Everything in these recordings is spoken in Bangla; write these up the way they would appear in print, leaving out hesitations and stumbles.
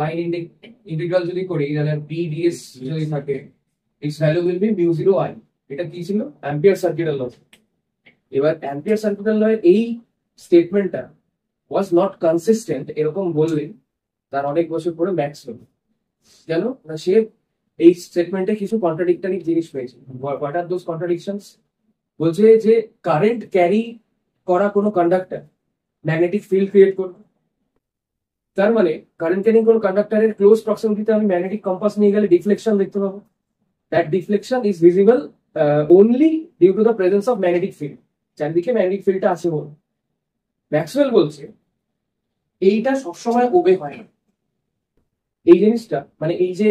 লাইন ইন্টিগ্রাল যদি করি তাহলে PdS যদি থাকে its value will be mu 0 I। এটা কি ছিল? অ্যাম্পিয়ার সার্কিটের ল। এবার অ্যাম্পিয়ার সার্কিটের লয়ের এই স্টেটমেন্টটা was not consistent এরকম বললে তার অনেক বছর পরে ম্যাক্স হলো। কেন না, সে এই স্টেটমেন্টে কিছু কন্ট্রাডিক্টরি জিনিস পেয়েছে। What are those contradictions? বলছে যে কারেন্ট ক্যারি করা কোনো কন্ডাক্টর ম্যাগনেটিক ফিল্ড ক্রিয়েট করবে। তার মানে কারেন্ট ক্যারিং কোনো কন্ডাক্টরের ক্লোজ প্রক্সিমিটিতে আমি ম্যাগনেটিক কম্পাস নিয়ে গেলে ডিফ্লেকশন দেখতে পাবো। That deflection is visible only due to the presence of magnetic field. চারিদিকে ম্যাগনেটিক ফিল্ডটা আছে বলে ম্যাক্সওয়েল বলছে এইটা সবসময় ওবে হয় না। এই জিনিসটা মানে এই যে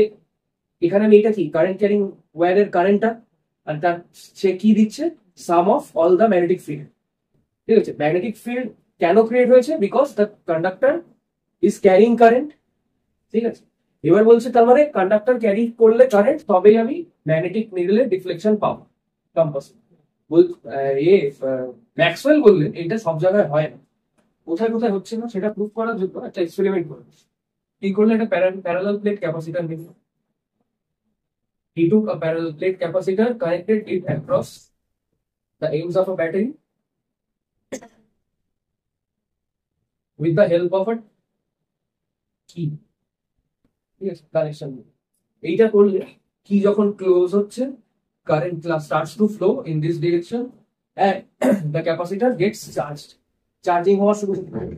এখানে এইটা কি কারেন্ট ক্যারিং ওয়্যারের কারেন্টটা, আর তার সে কি দিচ্ছে sum of all the magnetic field. ঠিক আছে, ম্যাগনেটিক ফিল্ড কেন ক্রিয়েট হয়েছে? Because the conductor is carrying current. ঠিক আছে, এবার বলছে তার মানে কন্ডাক্টর ক্যারি করলে কারেন্ট তবেই আমি ম্যাগনেটিক নিডলের ডিফ্লেকশন পাবো কম্পাসে। ম্যাক্সওয়েল বললেন এইটা সব জায়গায় হয় না, কোথায় কোথায় হচ্ছে না সেটা প্রুভ করার জন্য একটা এক্সপেরিমেন্ট করে। কি করলে একটা প্যারালাল প্লেট ক্যাপাসিটর নিল। He took a parallel plate capacitor, connected it across the ends of a battery with the help of a key. Yes, connection. এইটা করলে কি যখন ক্লোজ হচ্ছে current starts to flow in this direction and the capacitor gets charged. Charging হওয়া শুরু হবে।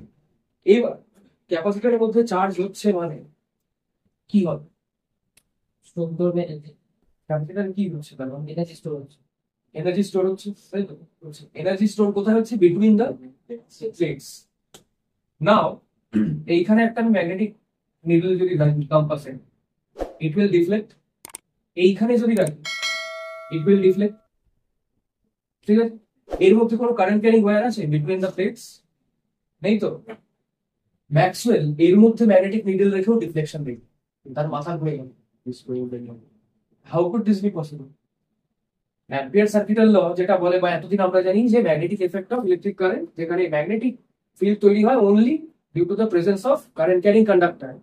এবার ক্যাপাসিটরের মধ্যে চার্জ হচ্ছে মানে কি হবে? ক্যাপাসিটর কি হচ্ছে? তার মানে এনার্জি স্টোর হচ্ছে। এনার্জি স্টোর হচ্ছে, তাই তো? এনার্জি স্টোর কোথায় হচ্ছে? Between the plates. নাও এইখানে একটা ম্যাগনেটিক নিডল যদি রাখি কম্পাসে, ইট উইল ডিফ্লেক্ট। এইখানে যদি রাখি ইট উইল ডিফ্লেক্ট। ঠিক আছে, এর মধ্যে কোনো কারেন্ট ক্যারিং ওয়্যার আছে বিটুইন দ্য প্লেটস? নেই তো। ম্যাক্সওয়েল এর মধ্যে ম্যাগনেটিক নিডল রেখেও ডিফ্লেকশন দেখবে, তার মাথা ঘুরে গেল। How could this be possible? Ampere সার্কিটের ল যেটা বলে, বা এতদিন আমরা জানি যে magnetic effect of electric current, যেখানে ম্যাগনেটিক ফিল্ড তৈরি হয় only due to the presence of current carrying conductor.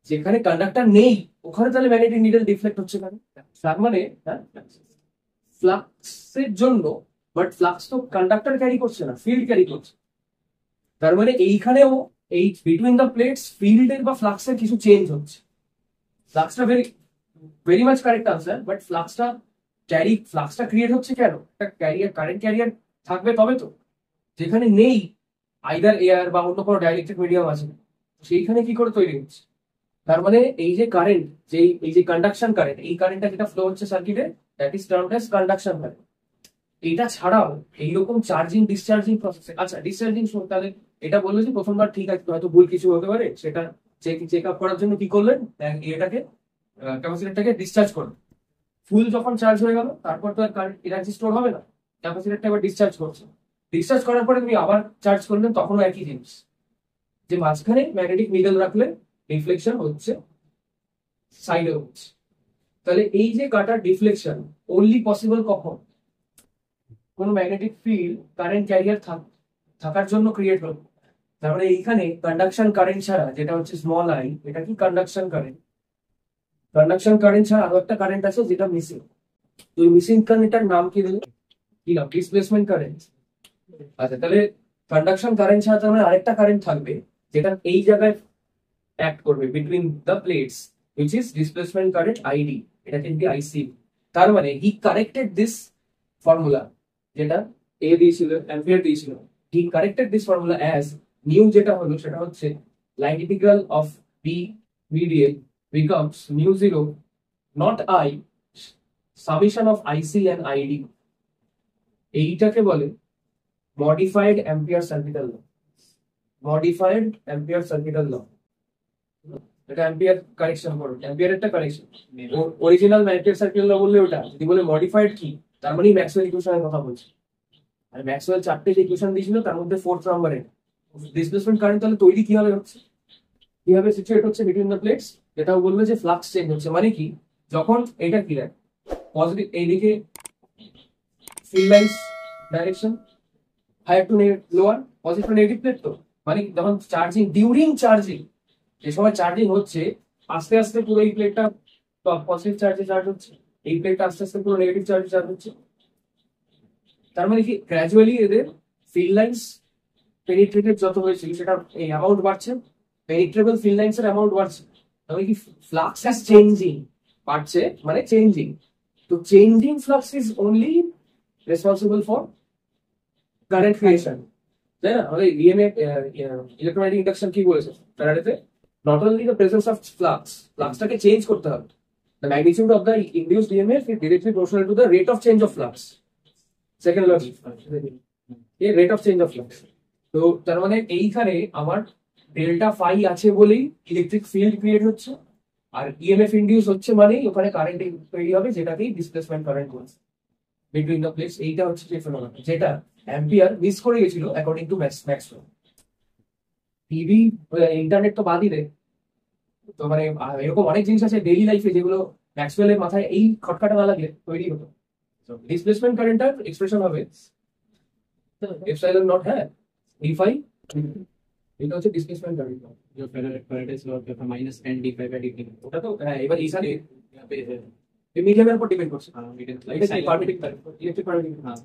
যেখানে কন্ডাক্টর নেই ওখানে তাহলে ম্যাগনেটিক নিডল ডিফ্লেক্ট হচ্ছে কেন? তার মানে ফ্লাক্সের জন্য, বাট ফ্লাক্স তো কন্ডাক্টর ক্যারি করছে না, ফিল্ড ক্যারি করছে। তার মানে এইখানেও এই বিটুইন দ্য প্লেটস ফিল্ডের বা ফ্লাক্সের কিছু চেঞ্জ হচ্ছে। ফ্লাক্সটা very much correct answer, but ফ্লাক্সটা ক্রিয়েট হচ্ছে কেন? একটা ক্যারিয়ার, কারেন্ট ক্যারিয়ার থাকবে তবে তো। যেখানে নেই আইদার এয়ার বা অন্য কোনো ডাইলেকট্রিক মিডিয়াম আছে, সেইখানে কি করে তৈরি হচ্ছে? তার মানে এই যে কারেন্ট, এই যে কন্ডাকশন কারেন্ট, এই কারেন্টটা যেটা ফ্লো হচ্ছে সার্কিটে, that is termed as conduction current. এটা ছাড়াও এইরকম চার্জিং ডিসচার্জিং প্রসেসে, আচ্ছা ডিসচার্জিং তাহলে এটা বললো যে প্রথমবার ঠিক আছে, হয়তো ভুল কিছু হতে পারে, সেটা চেক আপ করার জন্য কি করলেন, এটাকে ক্যাপাসিটরটাকে ডিসচার্জ করলেন। ফুল যখন চার্জ হয়ে গেল তারপর তো আর কারেন্ট এনার্জি স্টোর হবে না, ক্যাপাসিটরটা এবার ডিসচার্জ করছে। ডিসচার্জ করার পরে তুমি আবার চার্জ করলেন, তখনও একই জিনিস, যে মাঝখানে ম্যাগনেটিক নিডল রাখলে রিফ্লেকশন হচ্ছে, সাইডে হচ্ছে। তাহলে এই যে কাটার ডিফ্লেকশন অনলি পসিবল কখন? কোন ম্যাগনেটিক ফিল্ড কারেন্ট ক্যারিয়ার থাকার জন্য ক্রিয়েট হলো। তারপরে এইখানে কন্ডাকশন কারেন্ট ছাড়া, যেটা হচ্ছে স্মল আই, এটা কি কন্ডাকশন কারেন্ট? কন্ডাকশন কারেন্ট ছাড়া আরো একটা কারেন্ট আছে যেটা মিসিং। তো মিসিং কারেন্টটার নাম কি দিল? কি নাম? Displacement current. আচ্ছা, তাহলে কন্ডাকশন কারেন্ট ছাড়া তার মানে আরেকটা কারেন্ট থাকবে যেটা এই জায়গায় অ্যাক্ট করবে between the plates, which is displacement current ID. এটা কিন্তু আইসি। তার মানে হি কারেক্টেড দিস ফর্মুলা, যেটা এ দিয়েছিল, অ্যাম্পিয়ার দিয়েছিল, he corrected this formula as new, যেটা হলো সেটা হচ্ছে line integral of B V D L becomes mu 0 not I summation of IC and ID। এইটাকে বলে মডিফাইড অ্যাম্পিয়ার সার্কিটাল ল। মডিফাইড অ্যাম্পিয়ার সার্কিটাল ল, এটা অ্যাম্পিয়ার কারেকশন করো, অ্যাম্পিয়ার একটা কারেকশন। অরিজিনাল অ্যাম্পিয়ার সার্কিটাল ল বললে ওটা, যদি বলে মডিফাইড কি, তার মানে ম্যাক্সওয়েল ইকুয়েশনের কথা বলছে। আর ম্যাক্সওয়েল চারটে যে ইকুয়েশন দিয়েছিল তার মধ্যে ফোর্থ নাম্বারে ডিসপ্লেসমেন্ট কারেন্ট তাহলে তৈরি কিভাবে হচ্ছে, কিভাবে সিচুয়েট হচ্ছে বিটুইন দ্য প্লেটস, এটাও বলবে যে ফ্লাক্স চেঞ্জ হচ্ছে। মানে কি, যখন এটা কি দেয় পজিটিভ, এইদিকে field lines direction higher to lower, positive to negative plate, তো মানে যখন চার্জিং, ডিউরিং চার্জিং যে সময় চার্জিং হচ্ছে আস্তে আস্তে পুরো এই প্লেটটা পজিটিভ চার্জে চার্জ হচ্ছে, এই প্লেটটা আস্তে আস্তে পুরো নেগেটিভ চার্জে চার্জ হচ্ছে। তার মানে কি গ্র্যাজুয়ালি এদের ফিল্ড লাইন্স পেনিট্রেটেড যত হয়েছিল সেটা এই অ্যামাউন্ট বাড়ছে, পেনিট্রেবল ফিল্ড লাইন্স এর অ্যামাউন্ট বাড়ছে। তাহলে কি ফ্লাক্স ইজ চেঞ্জিং, বাড়ছে মানে চেঞ্জিং। তো changing flux is only responsible for current creation, তাই না? আমাদের ইএমএফ ইলেকট্রোম্যাগনেটিক ইন্ডাকশন কি বলেছে ফ্যারাডেতে, not only the presence of ফ্লাক্সটাকে চেঞ্জ করতে হবে, the magnitude of the induced EMF is directly proportional to the rate of change of flux. Second law rate of change of flux. তো তার মানে এইখানে আমার ডেল্টা ফাই আছে বলেই ইলেকট্রিক ফিল্ড ক্রিয়েট হচ্ছে, আর ইএমএফ ইন্ডিউস হচ্ছে মানেই ওখানে কারেন্ট তৈরি হবে, যেটাকেই ডিসপ্লেসমেন্ট কারেন্ট বলছে বিটুইন দ্য প্লেটস। এইটা হচ্ছে যে ফেনোমেনন যেটা অ্যাম্পিয়ার মিস করে গেছিল according to Maxwell. TV internet তো বাদই দেয়, তো মানে এরকম অনেক জিনিস আছে ডেইলি লাইফে যেগুলো ম্যাক্সওয়েলের মাথায় এই খটকাটা না লাগলে তৈরি হতো। ডিসপ্লেসমেন্ট কারেন্টটার এক্সপ্রেশন হবে এপসাইলন নট, হ্যাঁ, ডিফাই, এটা হচ্ছে ডিসপ্লেসমেন্ট কারেন্ট। जो Faraday's law के minus N D phi by D T. ওটা তো হ্যাঁ, এবার এইখানে यहाँ पे है মিডিয়ামের উপর ডিপেন্ড করছে, हाँ मीडियम এটা কি পারমিটিং কারেন্ট, ইলেকট্রিক পারমিটিং। हाँ